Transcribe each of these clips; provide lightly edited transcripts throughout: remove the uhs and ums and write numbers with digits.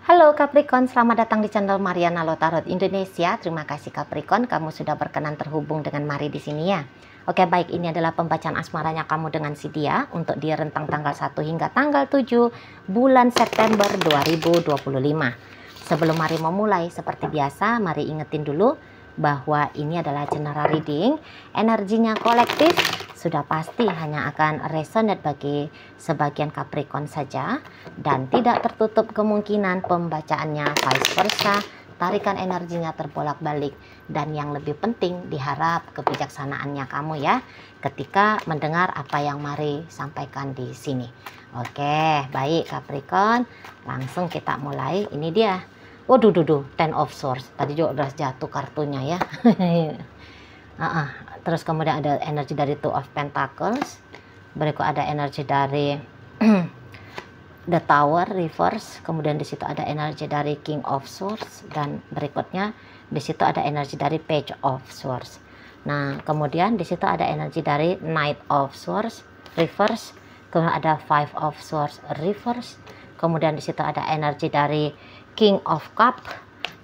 Halo Capricorn, selamat datang di channel Mariana Lotarot Indonesia. Terima kasih Capricorn, kamu sudah berkenan terhubung dengan Mari di sini ya. Oke baik, ini adalah pembacaan asmaranya kamu dengan si dia untuk di rentang tanggal 1 hingga tanggal 7 bulan September 2025. Sebelum Mari memulai, seperti biasa, Mari ingetin dulu bahwa ini adalah general reading. Energinya kolektif, sudah pasti hanya akan resonate bagi sebagian Capricorn saja dan tidak tertutup kemungkinan pembacaannya vice versa, tarikan energinya terbolak-balik, dan yang lebih penting diharap kebijaksanaannya kamu ya ketika mendengar apa yang Mari sampaikan di sini. Oke, baik Capricorn, langsung kita mulai. Ini dia. Waduh, Ten of Swords. Tadi juga udah jatuh kartunya ya. Terus kemudian ada energi dari Two of Pentacles, berikut ada energi dari The Tower reverse, kemudian di situ ada energi dari King of Swords, dan berikutnya di situ ada energi dari Page of Swords. Nah, kemudian di situ ada energi dari Knight of Swords reverse, kemudian ada Five of Swords reverse, kemudian di situ ada energi dari King of Cup,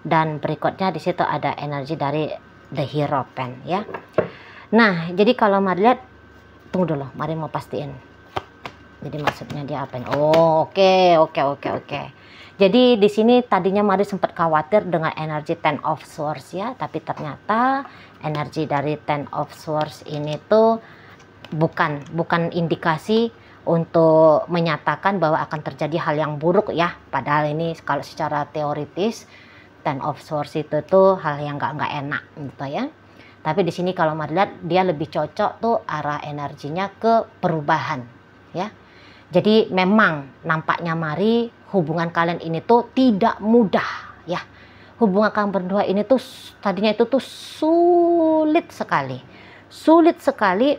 dan berikutnya di situ ada energi dari The Hierophant ya. Nah, jadi kalau Mari lihat, tunggu dulu, Mari mau pastiin. Jadi maksudnya dia apa ini? Oh, oke. Jadi di sini tadinya Mari sempat khawatir dengan energi Ten of Swords ya, tapi ternyata energi dari Ten of Swords ini tuh bukan indikasi untuk menyatakan bahwa akan terjadi hal yang buruk ya. Padahal ini kalau secara teoritis Ten of Swords itu tuh hal yang nggak enak gitu ya. Tapi di sini kalau Mari lihat, dia lebih cocok tuh arah energinya ke perubahan ya. Jadi memang nampaknya Mari, hubungan kalian ini tuh tidak mudah ya. Hubungan kalian berdua ini tuh tadinya itu tuh sulit sekali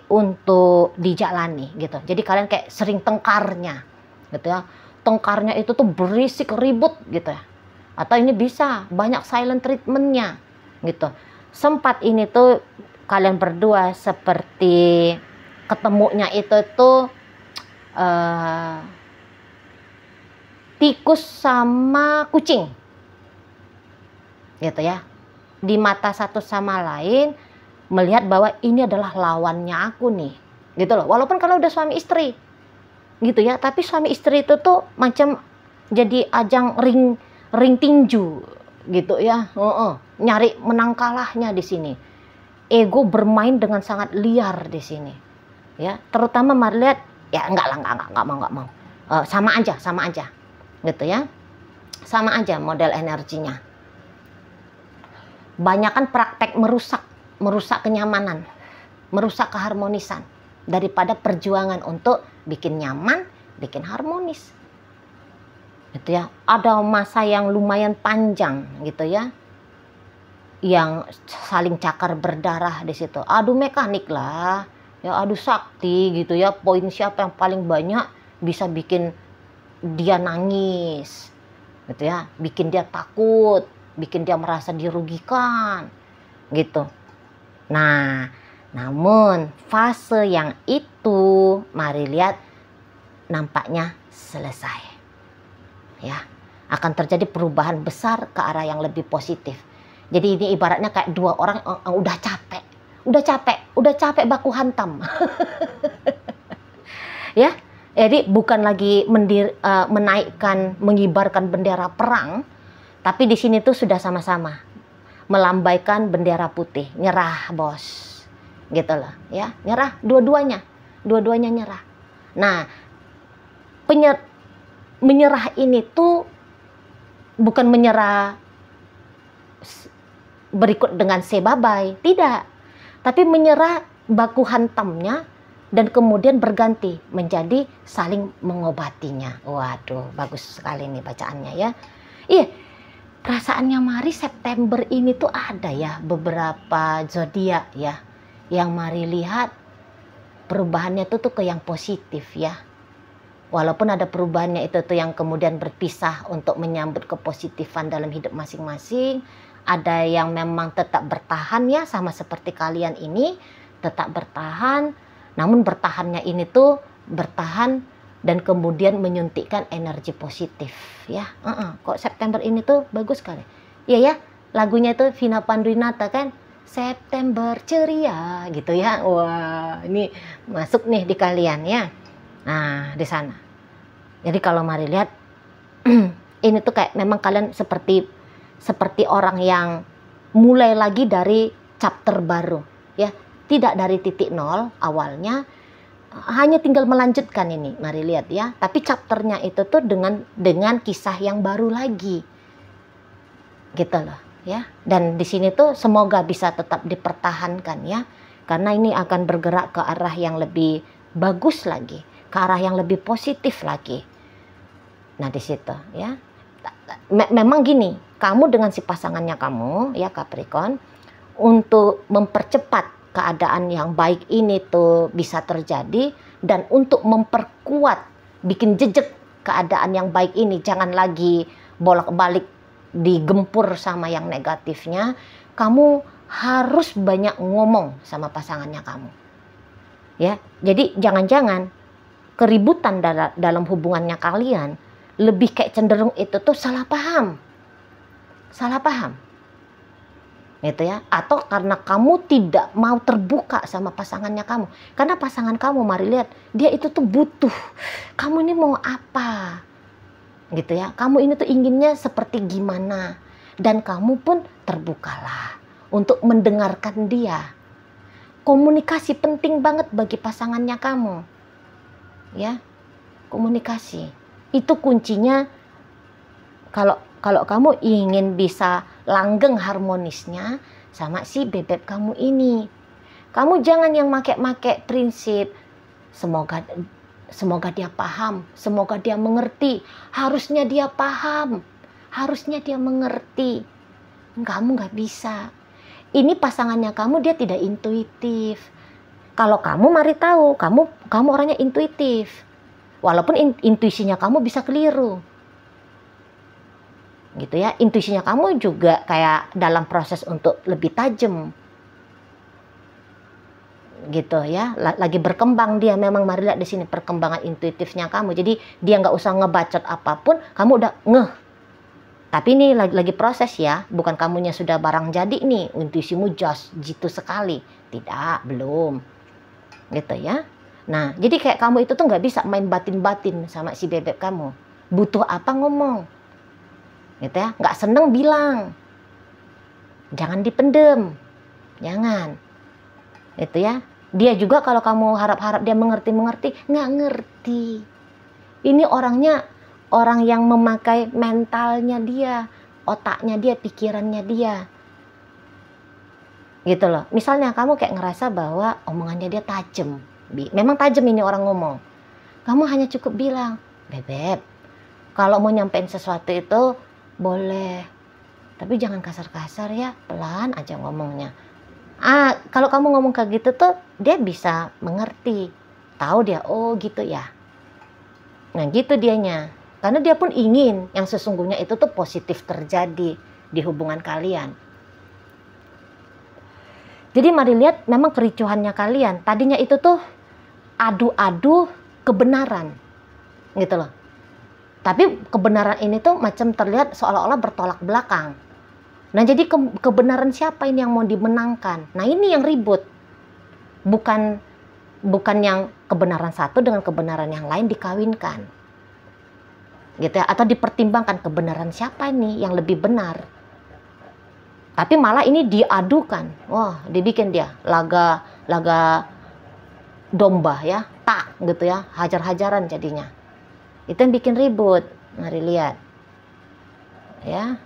untuk dijalani gitu. Jadi kalian kayak sering tengkarnya gitu ya. Tengkarnya itu tuh berisik, ribut gitu ya. Atau ini bisa banyak silent treatmentnya gitu. Sempat ini tuh kalian berdua seperti ketemunya itu tuh tikus sama kucing gitu ya. Di mata satu sama lain melihat bahwa ini adalah lawannya aku nih gitu loh. Walaupun kalau udah suami istri gitu ya, tapi suami istri itu tuh macam jadi ajang ring tinju gitu ya. Nyari menang kalahnya di sini. Ego bermain dengan sangat liar di sini ya. Terutama Mari lihat ya, enggak mau. Sama aja gitu ya. Sama aja model energinya. Banyakan praktek merusak kenyamanan, merusak keharmonisan daripada perjuangan untuk bikin nyaman, bikin harmonis. Gitu ya. Ada masa yang lumayan panjang gitu ya, yang saling cakar berdarah di situ. Adu mekanik lah ya, adu sakti gitu ya. Poin siapa yang paling banyak bisa bikin dia nangis gitu ya, bikin dia takut, bikin dia merasa dirugikan gitu. Nah, namun fase yang itu Mari lihat nampaknya selesai ya. Akan terjadi perubahan besar ke arah yang lebih positif. Jadi ini ibaratnya kayak dua orang udah capek baku hantam. Ya, jadi bukan lagi menaikkan, mengibarkan bendera perang, tapi di sini tuh sudah sama-sama melambaikan bendera putih, nyerah bos, gitu loh ya, nyerah dua-duanya nyerah. Nah, menyerah ini tuh bukan menyerah berikut dengan say bye-bye, tidak. Tapi menyerah baku hantamnya dan kemudian berganti menjadi saling mengobatinya. Waduh, bagus sekali nih bacaannya ya. Iya, perasaannya Mari September ini tuh ada ya beberapa zodiak ya yang Mari lihat perubahannya tuh ke yang positif ya. Walaupun ada perubahannya itu tuh yang kemudian berpisah untuk menyambut kepositifan dalam hidup masing-masing. Ada yang memang tetap bertahan ya, sama seperti kalian ini tetap bertahan. Namun bertahannya ini tuh bertahan dan kemudian menyuntikkan energi positif ya. Kok September ini tuh bagus sekali. Iya ya, lagunya tuh Vina Panduwinata kan, September ceria gitu ya. Wah, ini masuk nih di kalian ya. Nah, di sana. Jadi kalau mari lihat ini tuh kayak memang kalian seperti orang yang mulai lagi dari chapter baru ya. Tidak dari titik nol awalnya, hanya tinggal melanjutkan ini. Mari lihat ya. Tapi chapternya itu tuh dengan kisah yang baru lagi. Gitu loh ya. Dan di sini tuh semoga bisa tetap dipertahankan ya. Karena ini akan bergerak ke arah yang lebih bagus lagi, ke arah yang lebih positif lagi. Nah, di situ ya. Memang gini, kamu dengan si pasangannya kamu ya Capricorn, untuk mempercepat keadaan yang baik ini tuh bisa terjadi, dan untuk memperkuat, bikin jejak keadaan yang baik ini, jangan lagi bolak-balik digempur sama yang negatifnya, kamu harus banyak ngomong sama pasangannya kamu ya. Jadi jangan-jangan keributan dalam hubungannya kalian lebih kayak cenderung itu tuh salah paham gitu ya, atau karena kamu tidak mau terbuka sama pasangannya kamu. Karena pasangan kamu, mari lihat, dia itu tuh butuh kamu ini mau apa gitu ya, kamu ini tuh inginnya seperti gimana, dan kamu pun terbukalah untuk mendengarkan dia. Komunikasi penting banget bagi pasangannya kamu ya. Komunikasi itu kuncinya. Kalau kamu ingin bisa langgeng harmonisnya sama si bebek kamu ini, kamu jangan yang make prinsip semoga dia paham, semoga dia mengerti, harusnya dia paham, harusnya dia mengerti. Kamu nggak bisa. Ini pasangannya kamu, dia tidak intuitif. Kalau kamu mari tahu, kamu orangnya intuitif, walaupun intuisinya kamu bisa keliru gitu ya. Intuisinya kamu juga kayak dalam proses untuk lebih tajam gitu ya, lagi berkembang dia. Memang mari lihat di sini perkembangan intuitifnya kamu. Jadi dia nggak usah ngebacot apapun, kamu udah ngeh. Tapi ini lagi proses ya, bukan kamunya sudah barang jadi nih, intuisimu just jitu sekali. Tidak, belum gitu ya. Nah, jadi kayak kamu itu tuh nggak bisa main batin-batin sama si bebek kamu. Butuh apa ngomong gitu ya, nggak seneng bilang, jangan dipendem, jangan itu ya. Dia juga kalau kamu harap-harap dia mengerti, nggak ngerti. Ini orangnya orang yang memakai mentalnya dia, otaknya dia, pikirannya dia gitu loh. Misalnya kamu kayak ngerasa bahwa omongannya dia tajam, memang tajam ini orang ngomong, kamu hanya cukup bilang, bebek, kalau mau nyampein sesuatu itu boleh, tapi jangan kasar-kasar ya, pelan aja ngomongnya. Kalau kamu ngomong kayak gitu tuh dia bisa mengerti, tahu dia, oh gitu ya. Nah gitu dianya, karena dia pun ingin yang sesungguhnya itu tuh positif terjadi di hubungan kalian. Jadi mari lihat, memang kericuhannya kalian tadinya itu tuh adu-adu kebenaran gitu loh. Tapi kebenaran ini tuh macam terlihat seolah-olah bertolak belakang. Nah jadi kebenaran siapa ini yang mau dimenangkan? Nah ini yang ribut. Bukan yang kebenaran satu dengan kebenaran yang lain dikawinkan. Gitu ya, atau dipertimbangkan kebenaran siapa ini yang lebih benar. Tapi malah ini diadukan. Wah, dibikin dia laga domba ya, tak gitu ya, hajar-hajaran jadinya. Itu yang bikin ribut. Mari lihat ya.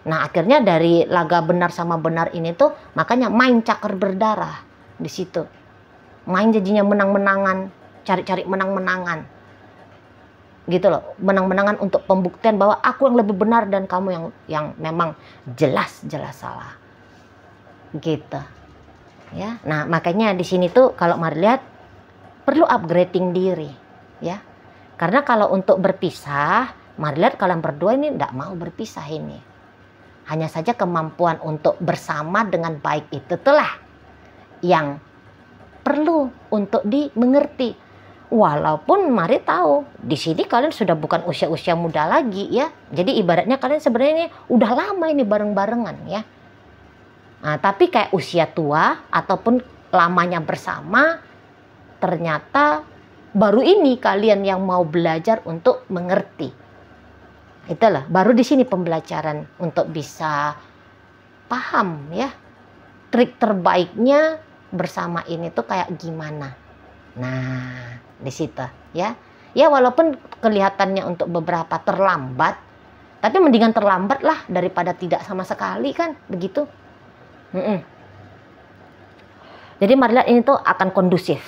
Nah akhirnya dari laga benar sama benar ini tuh makanya main cakar berdarah di situ. Main jadinya menang-menangan, cari-cari menang-menangan gitu loh. Menang-menangan untuk pembuktian bahwa aku yang lebih benar dan kamu yang memang jelas-jelas salah gitu ya. Nah makanya di sini tuh kalau mari lihat perlu upgrading diri ya. Karena kalau untuk berpisah, mari lihat kalian berdua ini tidak mau berpisah ini. Hanya saja kemampuan untuk bersama dengan baik itu telah yang perlu untuk dimengerti. walaupun mari tahu di sini kalian sudah bukan usia-usia muda lagi ya. Jadi ibaratnya kalian sebenarnya ini udah lama ini bareng-barengan ya. Nah, tapi kayak usia tua ataupun lamanya bersama, ternyata baru ini kalian yang mau belajar untuk mengerti. Itulah baru di sini pembelajaran untuk bisa paham ya. Trik terbaiknya bersama ini tuh kayak gimana. Nah, di situ ya. Ya walaupun kelihatannya untuk beberapa terlambat, tapi mendingan terlambat lah daripada tidak sama sekali kan, begitu. Jadi mari lihat ini tuh akan kondusif.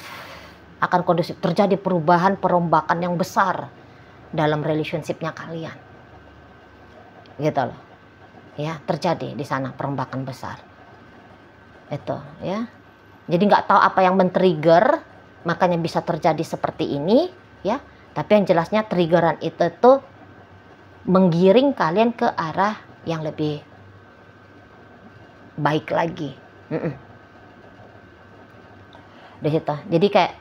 Terjadi perubahan, perombakan yang besar dalam relationship-nya kalian. Gitu loh. Ya, terjadi di sana perombakan besar. Itu ya. Jadi nggak tahu apa yang men-trigger, makanya bisa terjadi seperti ini ya. Tapi yang jelasnya triggeran itu tuh menggiring kalian ke arah yang lebih baik lagi. Di situ. Jadi kayak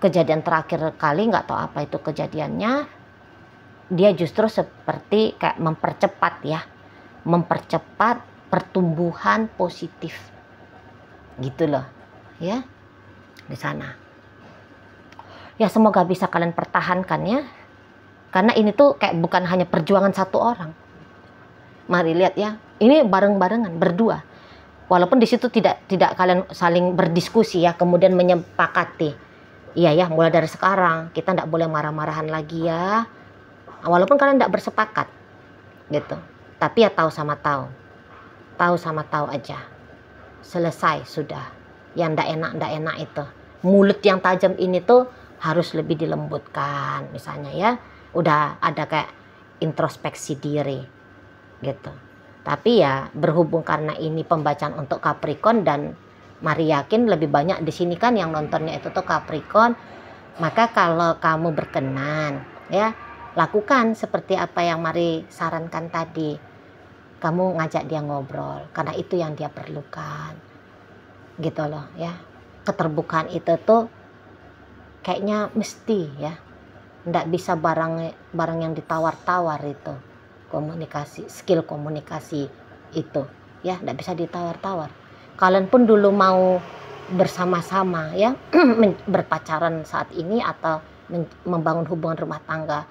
kejadian terakhir kali, nggak tahu apa itu kejadiannya, dia justru seperti kayak mempercepat pertumbuhan positif gitu loh ya di sana. Ya semoga bisa kalian pertahankan ya, karena ini tuh kayak bukan hanya perjuangan satu orang. Mari lihat ya, ini bareng-barengan berdua. Walaupun di situ tidak kalian saling berdiskusi ya, kemudian menyepakati. Iya ya, mulai dari sekarang kita tidak boleh marah-marahan lagi ya. Walaupun kalian tidak bersepakat gitu. Tapi ya tahu sama tahu aja. Selesai sudah. Yang ndak enak itu. Mulut yang tajam ini tuh harus lebih dilembutkan misalnya ya. Udah ada kayak introspeksi diri gitu. Tapi ya berhubung karena ini pembacaan untuk Capricorn dan mari yakin lebih banyak di sini kan yang nontonnya itu tuh Capricorn, maka kalau kamu berkenan ya lakukan seperti apa yang Mari sarankan tadi. Kamu ngajak dia ngobrol karena itu yang dia perlukan. Gitu loh ya. Keterbukaan itu tuh kayaknya mesti ya. Nggak bisa barang yang ditawar-tawar itu. Komunikasi, skill komunikasi itu ya, nggak bisa ditawar-tawar. Kalian pun dulu mau bersama-sama ya berpacaran saat ini atau membangun hubungan rumah tangga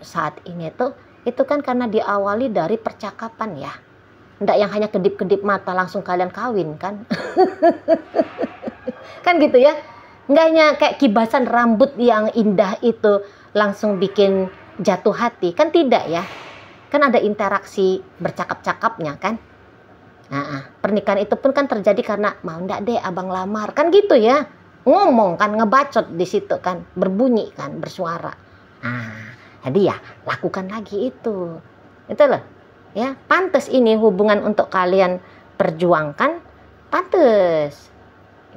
saat ini tuh itu kan karena diawali dari percakapan ya, ndak yang hanya kedip-kedip mata langsung kalian kawin kan. Kan gitu ya, nggak hanya kayak kibasan rambut yang indah itu langsung bikin jatuh hati kan, tidak ya. Kan ada interaksi bercakap-cakapnya kan. Nah, pernikahan itu pun kan terjadi karena mau ndak deh abang lamar kan gitu ya, ngomong kan, ngebacot di situ kan, berbunyi kan, bersuara. Nah, jadi ya lakukan lagi itu loh ya. Pantes ini hubungan untuk kalian perjuangkan, pantes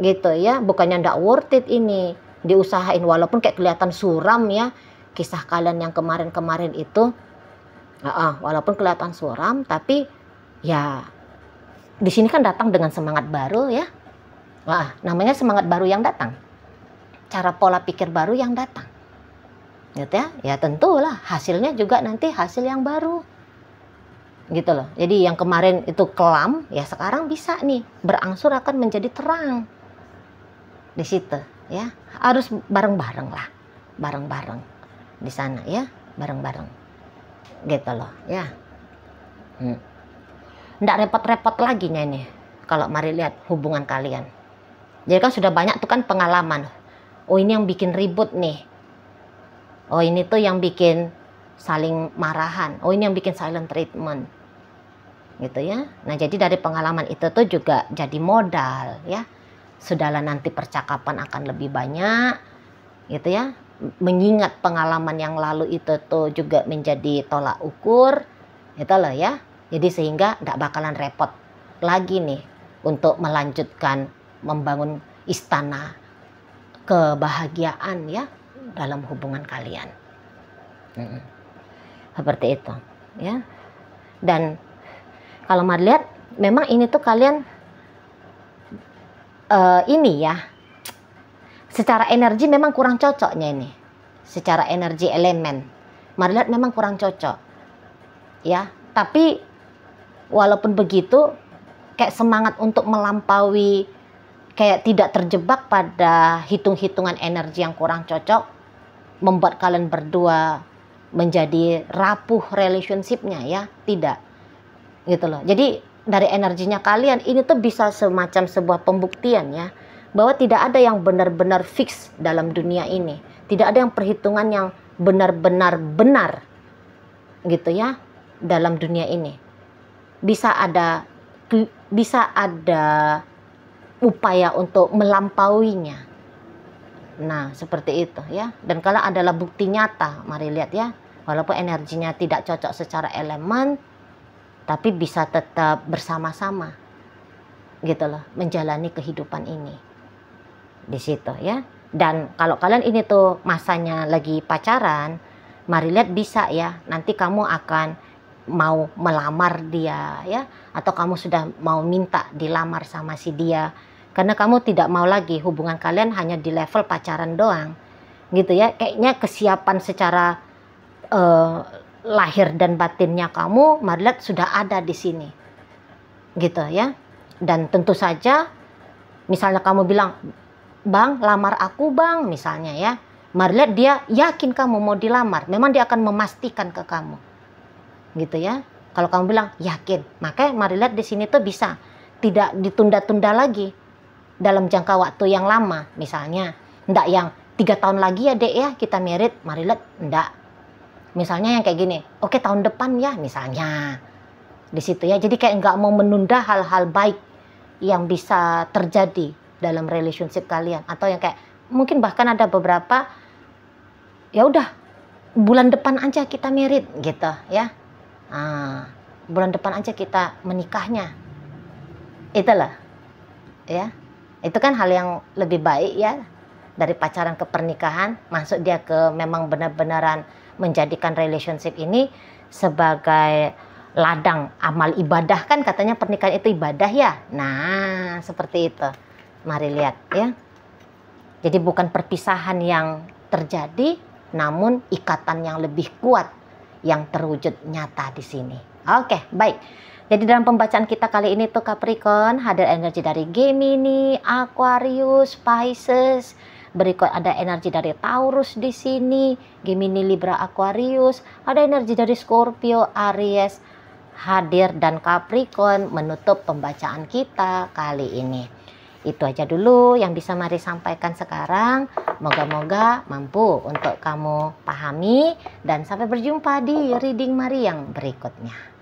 gitu ya, bukannya ndak worth it ini diusahain walaupun kayak kelihatan suram ya kisah kalian yang kemarin-kemarin itu. Walaupun kelihatan suram, tapi ya di sini kan datang dengan semangat baru ya. Namanya semangat baru yang datang, cara pola pikir baru yang datang gitu ya. Ya tentulah hasilnya juga nanti hasil yang baru gitu loh. Jadi yang kemarin itu kelam ya sekarang bisa nih berangsur akan menjadi terang di situ ya. Harus bareng-bareng lah, bareng-bareng di sana ya, bareng-bareng gitu loh ya. Nggak repot-repot lagi nih ini kalau mari lihat hubungan kalian. Jadi kan sudah banyak tuh kan pengalaman. Oh ini yang bikin ribut nih. Oh ini tuh yang bikin saling marahan. Oh ini yang bikin silent treatment gitu ya. Nah jadi dari pengalaman itu tuh juga jadi modal ya. Sudahlah nanti percakapan akan lebih banyak gitu ya. Mengingat pengalaman yang lalu itu tuh juga menjadi tolak ukur gitu loh ya. Jadi sehingga nggak bakalan repot lagi nih untuk melanjutkan membangun istana kebahagiaan ya dalam hubungan kalian. Seperti itu ya. Dan kalau mau lihat memang ini tuh kalian ini ya secara energi memang kurang cocoknya ini. Secara energi elemen, mari lihat memang kurang cocok. Ya, tapi walaupun begitu, kayak semangat untuk melampaui, kayak tidak terjebak pada hitung-hitungan energi yang kurang cocok, membuat kalian berdua menjadi rapuh relationship-nya ya, tidak. Gitu loh. Jadi dari energinya kalian ini tuh bisa semacam sebuah pembuktian ya, bahwa tidak ada yang benar-benar fix dalam dunia ini. Tidak ada yang perhitungan yang benar-benar benar gitu ya dalam dunia ini. Bisa ada upaya untuk melampauinya. Nah, seperti itu ya. Dan kalau adalah bukti nyata, mari lihat ya. Walaupun energinya tidak cocok secara elemen, tapi bisa tetap bersama-sama. Gitu loh, menjalani kehidupan ini. Di situ ya. Dan kalau kalian ini tuh masanya lagi pacaran, mari lihat bisa ya. Nanti kamu akan mau melamar dia ya, atau kamu sudah mau minta dilamar sama si dia, karena kamu tidak mau lagi hubungan kalian hanya di level pacaran doang gitu ya. Kayaknya kesiapan secara lahir dan batinnya kamu, mari lihat sudah ada di sini gitu ya. Dan tentu saja misalnya kamu bilang, "Bang, lamar aku bang," misalnya ya, mari lihat dia yakin kamu mau dilamar, memang dia akan memastikan ke kamu gitu ya. Kalau kamu bilang yakin, maka mari lihat di sini tuh bisa tidak ditunda-tunda lagi dalam jangka waktu yang lama. Misalnya enggak yang 3 tahun lagi ya dek ya kita merit, mari lihat enggak. Misalnya yang kayak gini, oke tahun depan ya misalnya di situ ya. Jadi kayak nggak mau menunda hal-hal baik yang bisa terjadi dalam relationship kalian, atau yang kayak mungkin bahkan ada beberapa ya udah bulan depan aja kita merit gitu ya. Bulan depan aja kita menikahnya. Itulah ya. Itu kan hal yang lebih baik ya dari pacaran ke pernikahan, masuk dia ke memang benar-benaran menjadikan relationship ini sebagai ladang amal ibadah, kan katanya pernikahan itu ibadah ya. Nah, seperti itu. Mari lihat ya. Jadi bukan perpisahan yang terjadi, namun ikatan yang lebih kuat yang terwujud nyata di sini. Oke, baik. Jadi dalam pembacaan kita kali ini tuh Capricorn, hadir energi dari Gemini, Aquarius, Pisces. Berikut ada energi dari Taurus di sini, Gemini, Libra, Aquarius. Ada energi dari Scorpio, Aries hadir, dan Capricorn menutup pembacaan kita kali ini. Itu aja dulu yang bisa Mari sampaikan sekarang. Moga-moga mampu untuk kamu pahami, dan sampai berjumpa di reading Mari yang berikutnya.